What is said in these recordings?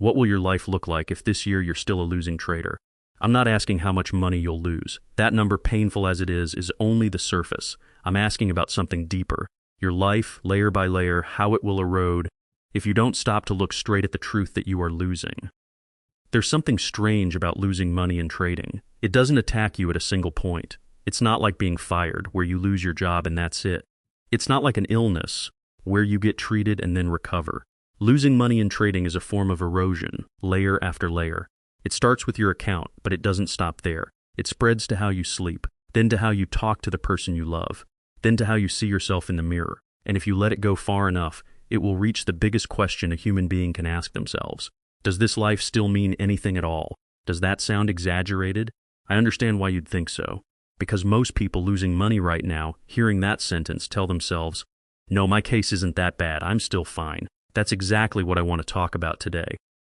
What will your life look like if this year you're still a losing trader? I'm not asking how much money you'll lose. That number, painful as it is only the surface. I'm asking about something deeper. Your life, layer by layer, how it will erode if you don't stop to look straight at the truth that you are losing. There's something strange about losing money in trading. It doesn't attack you at a single point. It's not like being fired, where you lose your job and that's it. It's not like an illness, where you get treated and then recover. Losing money in trading is a form of erosion, layer after layer. It starts with your account, but it doesn't stop there. It spreads to how you sleep, then to how you talk to the person you love, then to how you see yourself in the mirror. And if you let it go far enough, it will reach the biggest question a human being can ask themselves. Does this life still mean anything at all? Does that sound exaggerated? I understand why you'd think so. Because most people losing money right now, hearing that sentence, tell themselves, "No, my case isn't that bad, I'm still fine." That's exactly what I want to talk about today.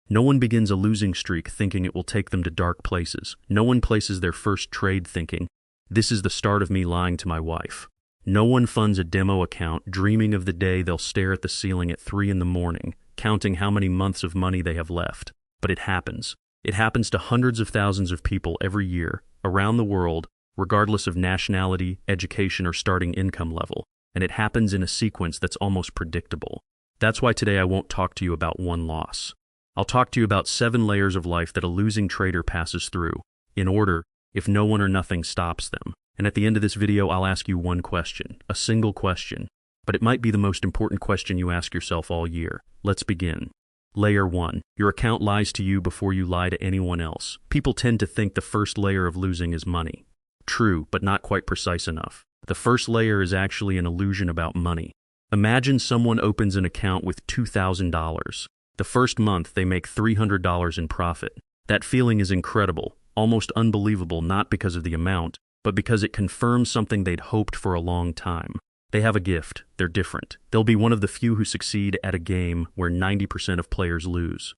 No one begins a losing streak thinking it will take them to dark places. No one places their first trade thinking, "This is the start of me lying to my wife." No one funds a demo account dreaming of the day they'll stare at the ceiling at 3 in the morning, counting how many months of money they have left. But it happens. It happens to hundreds of thousands of people every year, around the world, regardless of nationality, education, or starting income level. And it happens in a sequence that's almost predictable. That's why today I won't talk to you about one loss. I'll talk to you about 7 layers of life that a losing trader passes through, in order, if no one or nothing stops them. And at the end of this video, I'll ask you one question, a single question, but it might be the most important question you ask yourself all year. Let's begin. Layer 1. Your account lies to you before you lie to anyone else. People tend to think the first layer of losing is money. True, but not quite precise enough. The first layer is actually an illusion about money. Imagine someone opens an account with $2,000. The first month, they make $300 in profit. That feeling is incredible, almost unbelievable, not because of the amount, but because it confirms something they'd hoped for a long time. They have a gift. They're different. They'll be one of the few who succeed at a game where 90% of players lose.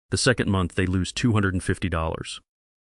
The second month, they lose $250.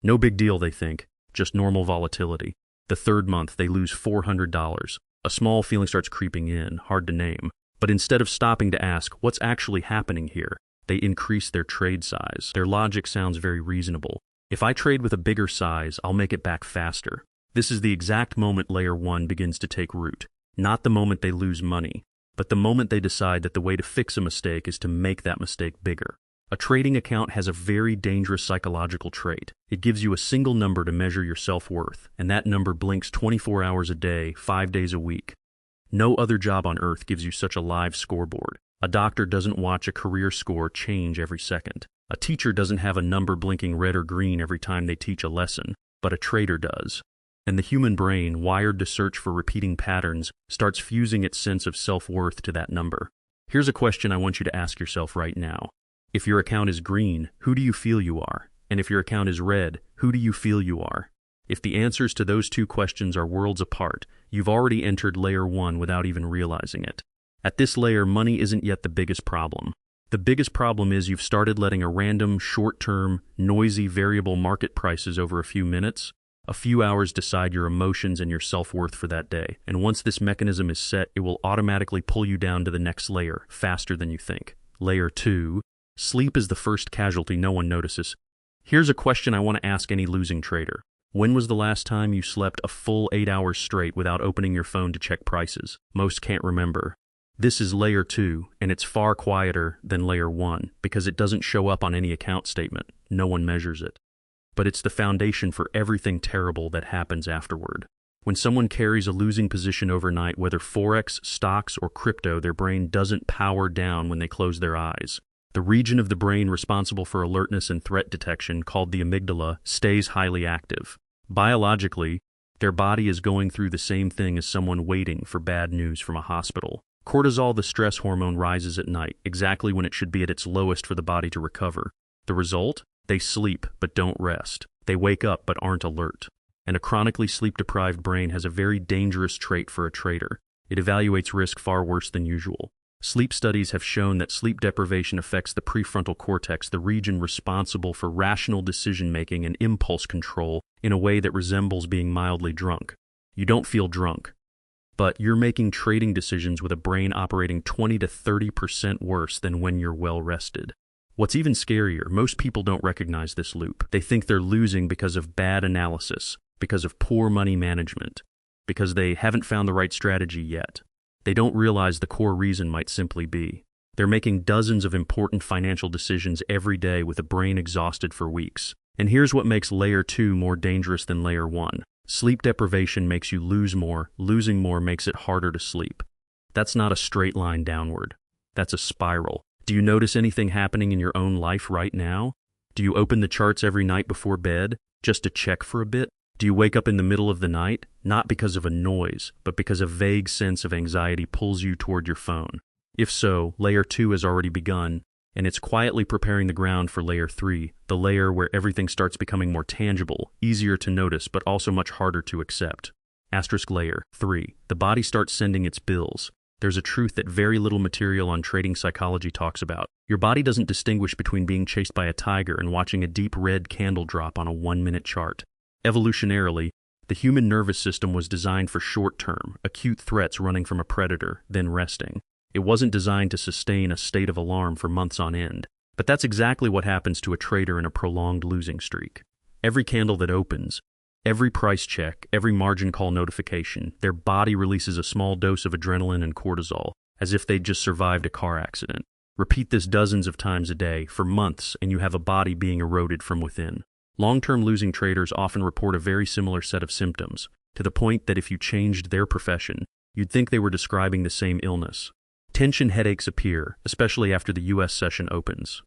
No big deal, they think, just normal volatility. The third month, they lose $400. A small feeling starts creeping in, hard to name. But instead of stopping to ask, what's actually happening here, they increase their trade size. Their logic sounds very reasonable. If I trade with a bigger size, I'll make it back faster. This is the exact moment layer 1 begins to take root. Not the moment they lose money, but the moment they decide that the way to fix a mistake is to make that mistake bigger. A trading account has a very dangerous psychological trait. It gives you a single number to measure your self-worth, and that number blinks 24 hours a day, 5 days a week. No other job on earth gives you such a live scoreboard. A doctor doesn't watch a career score change every second. A teacher doesn't have a number blinking red or green every time they teach a lesson, but a trader does. And the human brain, wired to search for repeating patterns, starts fusing its sense of self-worth to that number. Here's a question I want you to ask yourself right now. If your account is green, who do you feel you are? And if your account is red, who do you feel you are? If the answers to those two questions are worlds apart, you've already entered layer 1 without even realizing it. At this layer, money isn't yet the biggest problem. The biggest problem is you've started letting a random, short-term, noisy variable market prices over a few minutes, a few hours decide your emotions and your self-worth for that day. And once this mechanism is set, it will automatically pull you down to the next layer, faster than you think. Layer 2. Sleep is the first casualty no one notices. Here's a question I want to ask any losing trader. When was the last time you slept a full 8 hours straight without opening your phone to check prices? Most can't remember. This is layer 2, and it's far quieter than layer 1 because it doesn't show up on any account statement. No one measures it. But it's the foundation for everything terrible that happens afterward. When someone carries a losing position overnight, whether Forex, stocks, or crypto, their brain doesn't power down when they close their eyes. The region of the brain responsible for alertness and threat detection, called the amygdala, stays highly active. Biologically, their body is going through the same thing as someone waiting for bad news from a hospital. Cortisol, the stress hormone, rises at night, exactly when it should be at its lowest for the body to recover. The result? They sleep, but don't rest. They wake up, but aren't alert. And a chronically sleep-deprived brain has a very dangerous trait for a trader. It evaluates risk far worse than usual. Sleep studies have shown that sleep deprivation affects the prefrontal cortex, the region responsible for rational decision-making and impulse control, in a way that resembles being mildly drunk. You don't feel drunk, but you're making trading decisions with a brain operating 20 to 30% worse than when you're well rested. What's even scarier, most people don't recognize this loop. They think they're losing because of bad analysis, because of poor money management, because they haven't found the right strategy yet. They don't realize the core reason might simply be they're making dozens of important financial decisions every day with a brain exhausted for weeks. And here's what makes Layer 2 more dangerous than Layer 1. Sleep deprivation makes you lose more, losing more makes it harder to sleep. That's not a straight line downward. That's a spiral. Do you notice anything happening in your own life right now? Do you open the charts every night before bed, just to check for a bit? Do you wake up in the middle of the night, not because of a noise, but because a vague sense of anxiety pulls you toward your phone? If so, Layer 2 has already begun, and it's quietly preparing the ground for Layer 3, the layer where everything starts becoming more tangible, easier to notice, but also much harder to accept. Layer 3. The body starts sending its bills. There's a truth that very little material on trading psychology talks about. Your body doesn't distinguish between being chased by a tiger and watching a deep red candle drop on a 1-minute chart. Evolutionarily, the human nervous system was designed for short-term, acute threats running from a predator, then resting. It wasn't designed to sustain a state of alarm for months on end. But that's exactly what happens to a trader in a prolonged losing streak. Every candle that opens, every price check, every margin call notification, their body releases a small dose of adrenaline and cortisol, as if they'd just survived a car accident. Repeat this dozens of times a day, for months, and you have a body being eroded from within. Long-term losing traders often report a very similar set of symptoms, to the point that if you changed their profession, you'd think they were describing the same illness. Tension headaches appear, especially after the US session opens.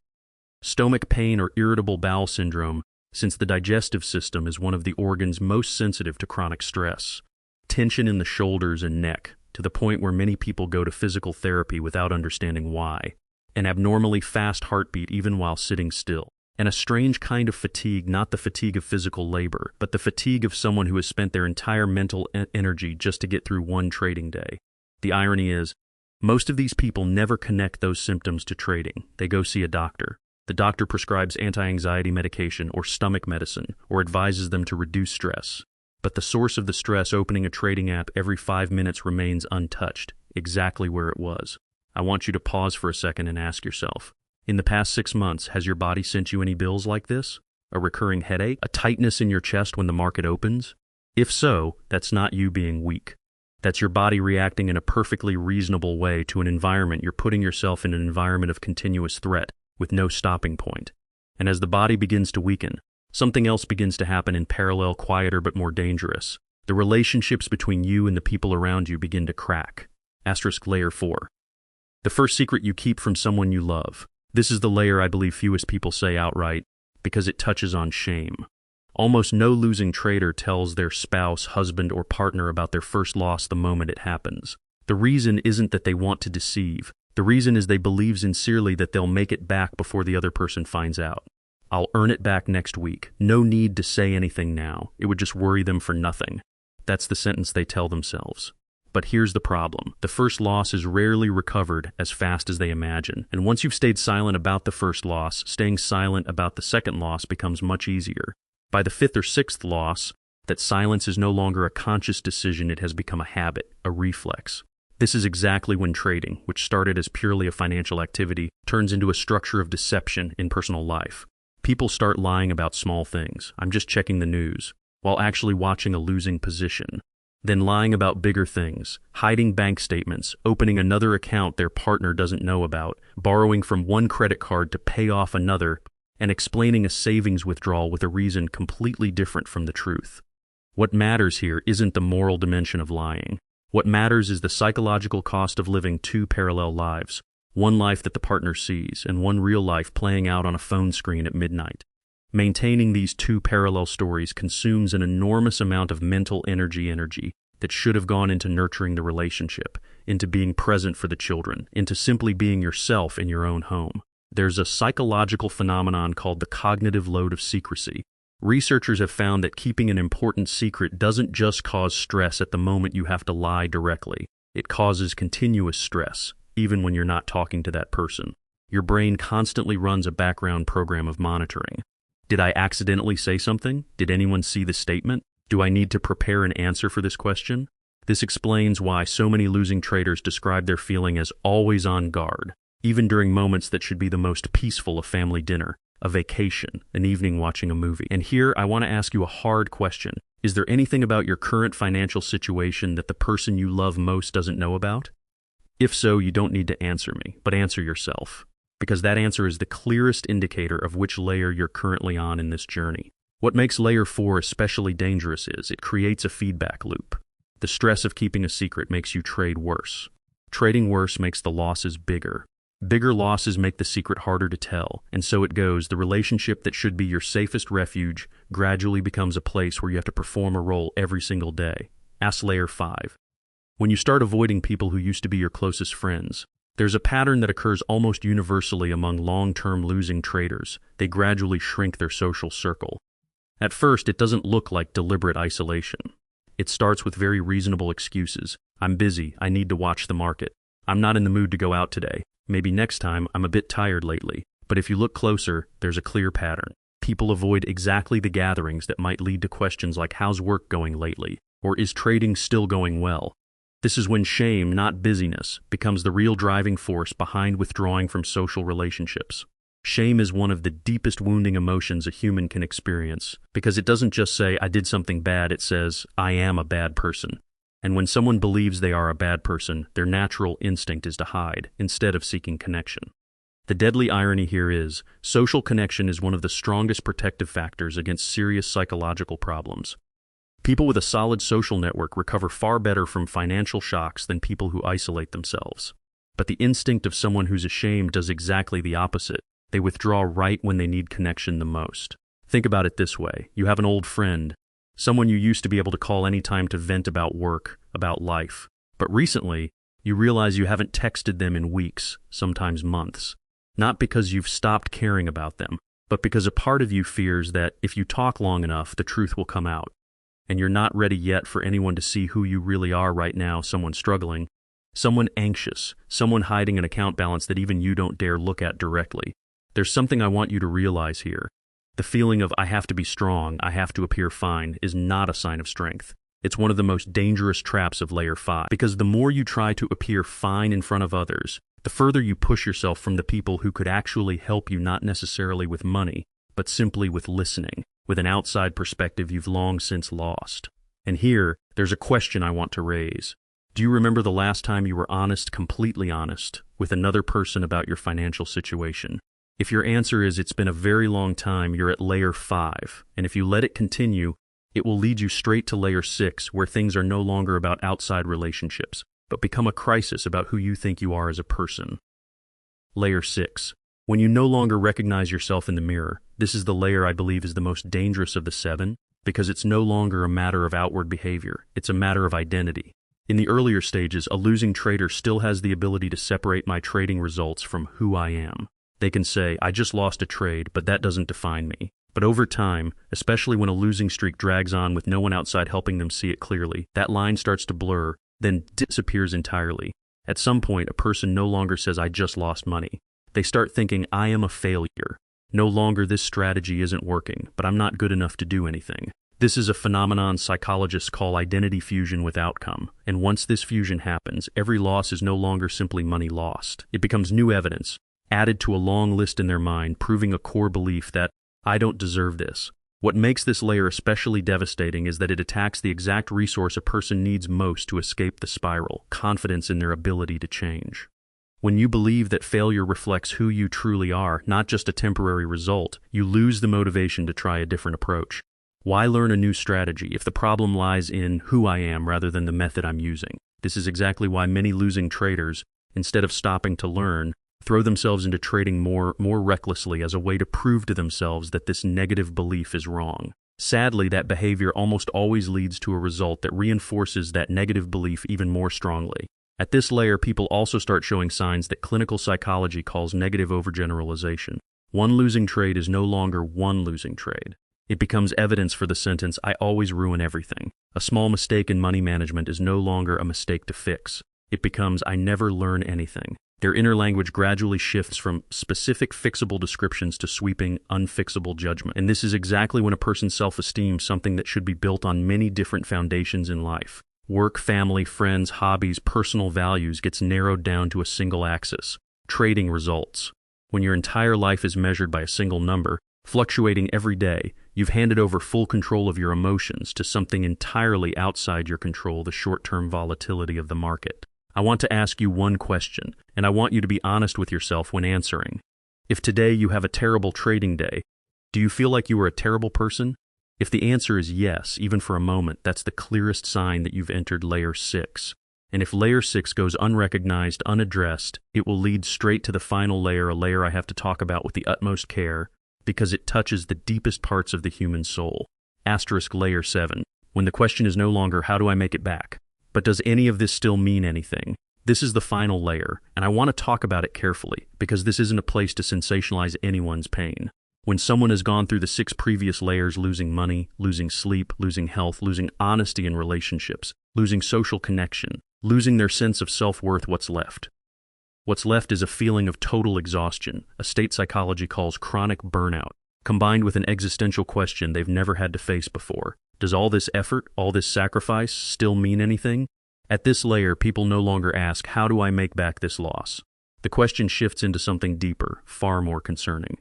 Stomach pain or irritable bowel syndrome, since the digestive system is one of the organs most sensitive to chronic stress. Tension in the shoulders and neck, to the point where many people go to physical therapy without understanding why. An abnormally fast heartbeat even while sitting still. And a strange kind of fatigue, not the fatigue of physical labor, but the fatigue of someone who has spent their entire mental energy just to get through one trading day. The irony is, most of these people never connect those symptoms to trading. They go see a doctor. The doctor prescribes anti-anxiety medication or stomach medicine, or advises them to reduce stress. But the source of the stress opening a trading app every 5 minutes remains untouched, exactly where it was. I want you to pause for a second and ask yourself, in the past 6 months, has your body sent you any bills like this? A recurring headache? A tightness in your chest when the market opens? If so, that's not you being weak. That's your body reacting in a perfectly reasonable way to an environment. You're putting yourself in an environment of continuous threat, with no stopping point. And as the body begins to weaken, something else begins to happen in parallel, quieter but more dangerous. The relationships between you and the people around you begin to crack. Layer 4. The first secret you keep from someone you love. This is the layer I believe fewest people say outright, because it touches on shame. Almost no losing trader tells their spouse, husband, or partner about their first loss the moment it happens. The reason isn't that they want to deceive. The reason is they believe sincerely that they'll make it back before the other person finds out. I'll earn it back next week. No need to say anything now. It would just worry them for nothing. That's the sentence they tell themselves. But here's the problem. The first loss is rarely recovered as fast as they imagine. And once you've stayed silent about the first loss, staying silent about the second loss becomes much easier. By the 5th or 6th loss, that silence is no longer a conscious decision, it has become a habit, a reflex. This is exactly when trading, which started as purely a financial activity, turns into a structure of deception in personal life. People start lying about small things. I'm just checking the news, while actually watching a losing position. Then lying about bigger things, hiding bank statements, opening another account their partner doesn't know about, borrowing from one credit card to pay off another, and explaining a savings withdrawal with a reason completely different from the truth. What matters here isn't the moral dimension of lying. What matters is the psychological cost of living two parallel lives, one life that the partner sees and one real life playing out on a phone screen at midnight. Maintaining these two parallel stories consumes an enormous amount of mental energy that should have gone into nurturing the relationship, into being present for the children, into simply being yourself in your own home. There's a psychological phenomenon called the cognitive load of secrecy. Researchers have found that keeping an important secret doesn't just cause stress at the moment you have to lie directly. It causes continuous stress, even when you're not talking to that person. Your brain constantly runs a background program of monitoring. Did I accidentally say something? Did anyone see the statement? Do I need to prepare an answer for this question? This explains why so many losing traders describe their feeling as always on guard. even during moments that should be the most peaceful: a family dinner, a vacation, an evening watching a movie. And here I want to ask you a hard question. Is there anything about your current financial situation that the person you love most doesn't know about? If so, you don't need to answer me, but answer yourself, because that answer is the clearest indicator of which layer you're currently on in this journey. What makes layer 4 especially dangerous is it creates a feedback loop. The stress of keeping a secret makes you trade worse. Trading worse makes the losses bigger. Bigger losses make the secret harder to tell, and so it goes. The relationship that should be your safest refuge gradually becomes a place where you have to perform a role every single day. Ask layer 5. When you start avoiding people who used to be your closest friends, there's a pattern that occurs almost universally among long-term losing traders. They gradually shrink their social circle. At first, it doesn't look like deliberate isolation. It starts with very reasonable excuses. I'm busy, I need to watch the market. I'm not in the mood to go out today. Maybe next time, I'm a bit tired lately. But if you look closer, there's a clear pattern. People avoid exactly the gatherings that might lead to questions like, how's work going lately? Or is trading still going well? This is when shame, not busyness, becomes the real driving force behind withdrawing from social relationships. Shame is one of the deepest wounding emotions a human can experience, because it doesn't just say, I did something bad, it says, I am a bad person. And when someone believes they are a bad person, their natural instinct is to hide, instead of seeking connection. The deadly irony here is, social connection is one of the strongest protective factors against serious psychological problems. People with a solid social network recover far better from financial shocks than people who isolate themselves. But the instinct of someone who's ashamed does exactly the opposite. They withdraw right when they need connection the most. Think about it this way. You have an old friend, someone you used to be able to call anytime to vent about work, about life. But recently, you realize you haven't texted them in weeks, sometimes months. Not because you've stopped caring about them, but because a part of you fears that if you talk long enough, the truth will come out. And you're not ready yet for anyone to see who you really are right now: someone struggling, someone anxious, someone hiding an account balance that even you don't dare look at directly. There's something I want you to realize here. The feeling of I have to be strong, I have to appear fine, is not a sign of strength. It's one of the most dangerous traps of layer 5, because the more you try to appear fine in front of others, the further you push yourself from the people who could actually help you, not necessarily with money, but simply with listening, with an outside perspective you've long since lost. And here, there's a question I want to raise. Do you remember the last time you were honest, completely honest, with another person about your financial situation? If your answer is it's been a very long time, you're at layer 5, and if you let it continue, it will lead you straight to layer 6, where things are no longer about outside relationships, but become a crisis about who you think you are as a person. Layer 6. When you no longer recognize yourself in the mirror, this is the layer I believe is the most dangerous of the 7, because it's no longer a matter of outward behavior, it's a matter of identity. In the earlier stages, a losing trader still has the ability to separate my trading results from who I am. They can say, I just lost a trade, but that doesn't define me. But over time, especially when a losing streak drags on with no one outside helping them see it clearly, that line starts to blur, then disappears entirely. At some point, a person no longer says, I just lost money. They start thinking, I am a failure. No longer this strategy isn't working, but I'm not good enough to do anything. This is a phenomenon psychologists call identity fusion with outcome. And once this fusion happens, every loss is no longer simply money lost. It becomes new evidence, added to a long list in their mind, proving a core belief that I don't deserve this. What makes this layer especially devastating is that it attacks the exact resource a person needs most to escape the spiral: confidence in their ability to change. When you believe that failure reflects who you truly are, not just a temporary result, you lose the motivation to try a different approach. Why learn a new strategy if the problem lies in who I am rather than the method I'm using? This is exactly why many losing traders, instead of stopping to learn, throw themselves into trading more recklessly as a way to prove to themselves that this negative belief is wrong. Sadly, that behavior almost always leads to a result that reinforces that negative belief even more strongly. At this layer, people also start showing signs that clinical psychology calls negative overgeneralization. One losing trade is no longer one losing trade. It becomes evidence for the sentence, I always ruin everything. A small mistake in money management is no longer a mistake to fix. It becomes, I never learn anything. Their inner language gradually shifts from specific fixable descriptions to sweeping, unfixable judgment. And this is exactly when a person's self-esteem, something that should be built on many different foundations in life, work, family, friends, hobbies, personal values, gets narrowed down to a single axis. trading results. When your entire life is measured by a single number, fluctuating every day, you've handed over full control of your emotions to something entirely outside your control, the short-term volatility of the market. I want to ask you one question, and I want you to be honest with yourself when answering. If today you have a terrible trading day, do you feel like you are a terrible person? If the answer is yes, even for a moment, that's the clearest sign that you've entered layer 6. And if layer 6 goes unrecognized, unaddressed, it will lead straight to the final layer, a layer I have to talk about with the utmost care, because it touches the deepest parts of the human soul. Asterisk layer 7, when the question is no longer, how do I make it back? But does any of this still mean anything? This is the final layer, and I want to talk about it carefully, because this isn't a place to sensationalize anyone's pain. When someone has gone through the 6 previous layers, losing money, losing sleep, losing health, losing honesty in relationships, losing social connection, losing their sense of self-worth, what's left? What's left is a feeling of total exhaustion, a state psychology calls chronic burnout, combined with an existential question they've never had to face before. Does all this effort, all this sacrifice, still mean anything? At this layer, people no longer ask, how do I make back this loss? The question shifts into something deeper, far more concerning.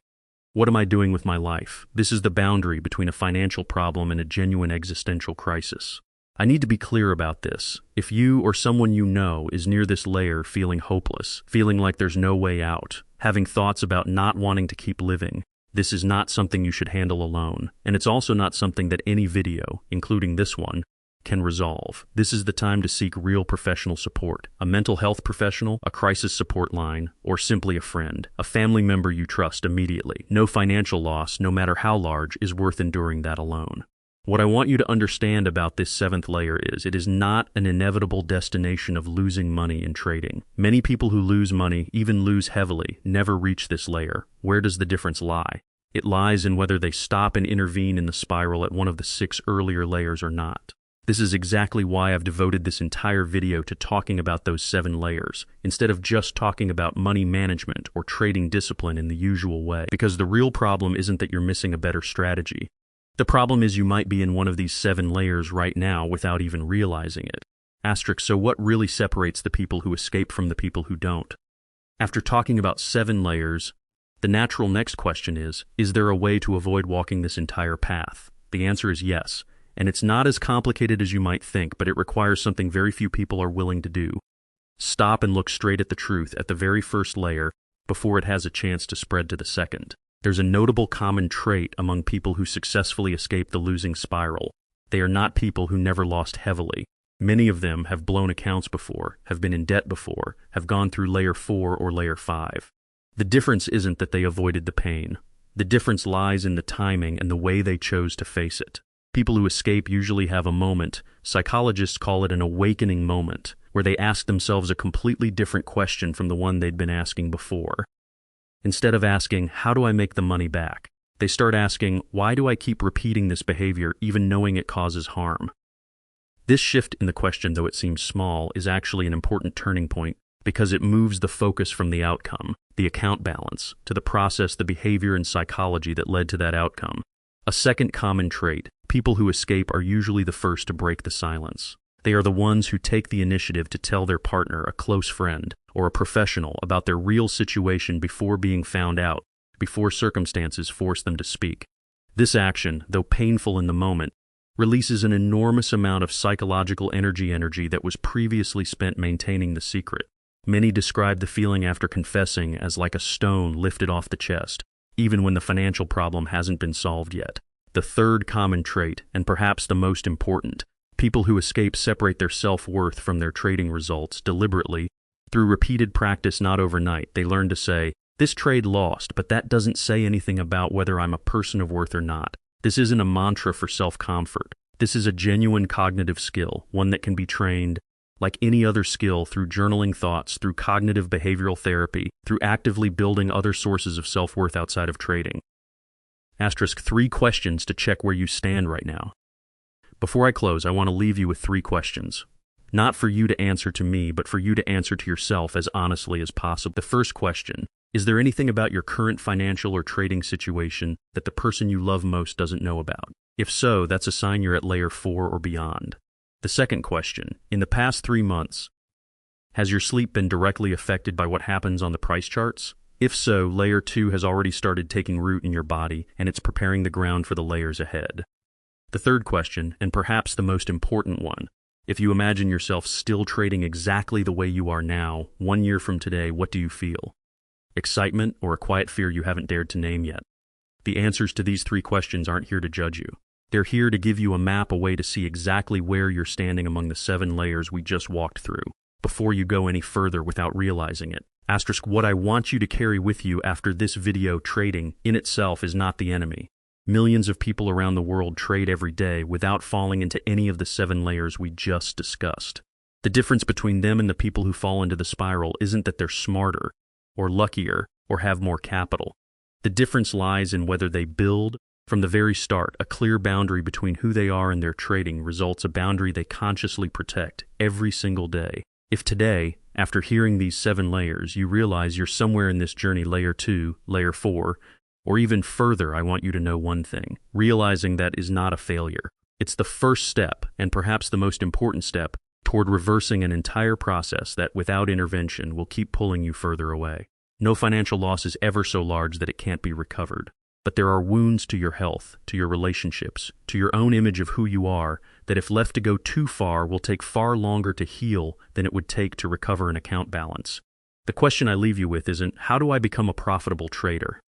What am I doing with my life? This is the boundary between a financial problem and a genuine existential crisis. I need to be clear about this. If you or someone you know is near this layer feeling hopeless, feeling like there's no way out, having thoughts about not wanting to keep living, this is not something you should handle alone. And it's also not something that any video, including this one, can resolve. This is the time to seek real professional support. A mental health professional, a crisis support line, or simply a friend, a family member you trust immediately. No financial loss, no matter how large, is worth enduring that alone. What I want you to understand about this 7th layer is it is not an inevitable destination of losing money in trading. Many people who lose money, even lose heavily, never reach this layer. Where does the difference lie? It lies in whether they stop and intervene in the spiral at one of the 6 earlier layers or not. This is exactly why I've devoted this entire video to talking about those 7 layers, instead of just talking about money management or trading discipline in the usual way. Because the real problem isn't that you're missing a better strategy. The problem is you might be in one of these 7 layers right now without even realizing it. Asterisk, so what really separates the people who escape from the people who don't? After talking about 7 layers, the natural next question is there a way to avoid walking this entire path? The answer is yes, and it's not as complicated as you might think, but it requires something very few people are willing to do. Stop and look straight at the truth at the very first layer before it has a chance to spread to the second. There's a notable common trait among people who successfully escape the losing spiral. They are not people who never lost heavily. Many of them have blown accounts before, have been in debt before, have gone through layer 4 or layer 5. The difference isn't that they avoided the pain. The difference lies in the timing and the way they chose to face it. People who escape usually have a moment, psychologists call it an awakening moment, where they ask themselves a completely different question from the one they'd been asking before. Instead of asking, how do I make the money back? They start asking, why do I keep repeating this behavior even knowing it causes harm? This shift in the question, though it seems small, is actually an important turning point because it moves the focus from the outcome, the account balance, to the process, the behavior and psychology that led to that outcome. A second common trait, people who escape are usually the first to break the silence. They are the ones who take the initiative to tell their partner, a close friend, or a professional about their real situation before being found out, before circumstances force them to speak. This action, though painful in the moment, releases an enormous amount of psychological energy that was previously spent maintaining the secret. Many describe the feeling after confessing as like a stone lifted off the chest, even when the financial problem hasn't been solved yet. The third common trait, and perhaps the most important, people who escape separate their self-worth from their trading results deliberately. Through repeated practice, not overnight, they learn to say, this trade lost, but that doesn't say anything about whether I'm a person of worth or not. This isn't a mantra for self-comfort. This is a genuine cognitive skill, one that can be trained like any other skill through journaling thoughts, through cognitive behavioral therapy, through actively building other sources of self-worth outside of trading. Asterisk, 3 questions to check where you stand right now. Before I close, I want to leave you with 3 questions. Not for you to answer to me, but for you to answer to yourself as honestly as possible. The first question, is there anything about your current financial or trading situation that the person you love most doesn't know about? If so, that's a sign you're at layer 4 or beyond. The second question, in the past 3 months, Has your sleep been directly affected by what happens on the price charts? If so, layer 2 has already started taking root in your body, and it's preparing the ground for the layers ahead. The third question, and perhaps the most important one, if you imagine yourself still trading exactly the way you are now, 1 year from today, what do you feel? Excitement or a quiet fear you haven't dared to name yet? The answers to these 3 questions aren't here to judge you. They're here to give you a map, a way to see exactly where you're standing among the 7 layers we just walked through, before you go any further without realizing it. What I want you to carry with you after this video: trading in itself is not the enemy. Millions of people around the world trade every day without falling into any of the 7 layers we just discussed. The difference between them and the people who fall into the spiral isn't that they're smarter, or luckier, or have more capital. The difference lies in whether they build, from the very start, a clear boundary between who they are and their trading results, a boundary they consciously protect every single day. If today, after hearing these 7 layers, you realize you're somewhere in this journey, layer 2, layer 4, or even further, I want you to know one thing: realizing that is not a failure. It's the first step, and perhaps the most important step, toward reversing an entire process that, without intervention, will keep pulling you further away. No financial loss is ever so large that it can't be recovered. But there are wounds to your health, to your relationships, to your own image of who you are, that if left to go too far will take far longer to heal than it would take to recover an account balance. The question I leave you with isn't, how do I become a profitable trader?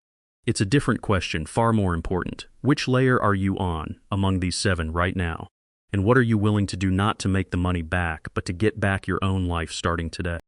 It's a different question, far more important. Which layer are you on among these 7 right now? And what are you willing to do, not to make the money back, but to get back your own life starting today?